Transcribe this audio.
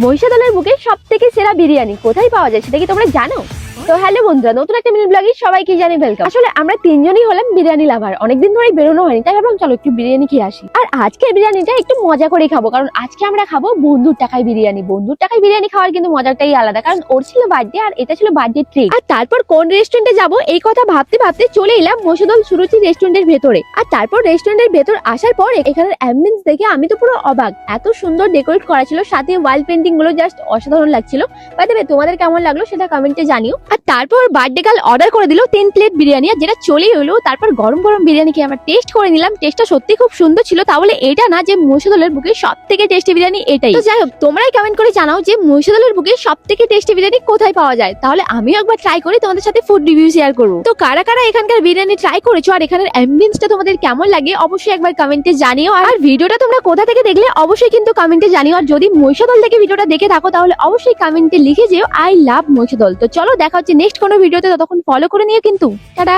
মহিষাদলের বুকে সব থেকে সেরা বিরিয়ানি কোথায় পাওয়া যায় সেটা কি তোমরা জানো? তো হ্যালো বন্ধুরা, নতুন একটা মিনি ব্লগে সবাইকে জানাই ওয়েলকাম। আসলে আমরা তিনজনই হলাম বিরিয়ানি লাভার, অনেকদিন ধরেই বেরোনো হয়নি, তাই ভাবলাম চলো একটু বিরিয়ানি খেয়ে আসি। আর আজকে বিরিয়ানিটা একটু মজা করে খাবো, কারণ আজকে আমরা খাবো বন্ধুর টাকায় বিরিয়ানি। বন্ধুর টাকায় বিরিয়ানি খাওয়ার কিন্তু মজাটাই আলাদা, কারণ ওর ছিল বার্থডে আর এটা ছিল বার্থডে ট্রিট। আর তারপর কোন রেস্টুরেন্টে যাবো এই কথা ভাবতে ভাবতে চলে এলাম মহিষাদল সুরুচি রেস্টুরেন্টের ভেতরে। আর তারপর রেস্টুরেন্টের ভেতর আসার পর এখানের অ্যাম্বিয়েন্স দেখে আমি তো পুরো অবাক, এত সুন্দর ডেকোরেট করা ছিল, সাথে ওয়াল পেন্টিং গুলো জাস্ট অসাধারণ লাগছিল। বাই দ্য ওয়ে, তোমাদের কেমন লাগলো সেটা কমেন্টে জানিও। আর তারপর বার্থডে গার্ল অর্ডার করে দিল 3 প্লেট বিরিয়ানি, আর যেটা চলেই হলো। তারপর গরম গরম বিরিয়ানি খেয়ে আমরা টেস্ট করে নিলাম, টেস্টটা সত্যি খুব সুন্দর ছিল। তাহলে এটা না যে মহিষাদলের বুকে সব থেকে টেস্টি বিরিয়ানি এটাই। তো যাই হোক, তোমরাই কমেন্ট করে জানাও যে মহিষাদলের বুকে সব থেকে টেস্টি বিরিয়ানি কোথায় পাওয়া যায়, তাহলে আমিও একবার ট্রাই করি, তোমাদের সাথে ফুড রিভিউ শেয়ার করবো। তো কারা কারা এখানকার বিরিয়ানি ট্রাই করেছো আর এখানের অ্যাম্বিয়েন্সটা তোমাদের কেমন লাগে অবশ্যই একবার কমেন্টে জানিও। আর ভিডিওটা তোমরা কোথা থেকে দেখলে অবশ্যই কিন্তু কমেন্টে জানিও। আর যদি মহিষাদল থেকে ভিডিওটা দেখে থাকো তাহলে অবশ্যই কমেন্টে লিখে যেও আই লাভ মহিষাদল। তো চলো দেখা হচ্ছে নেক্সট কোনো ভিডিওতে, ততক্ষণ ফলো করে নিও কিন্তু। টাটা।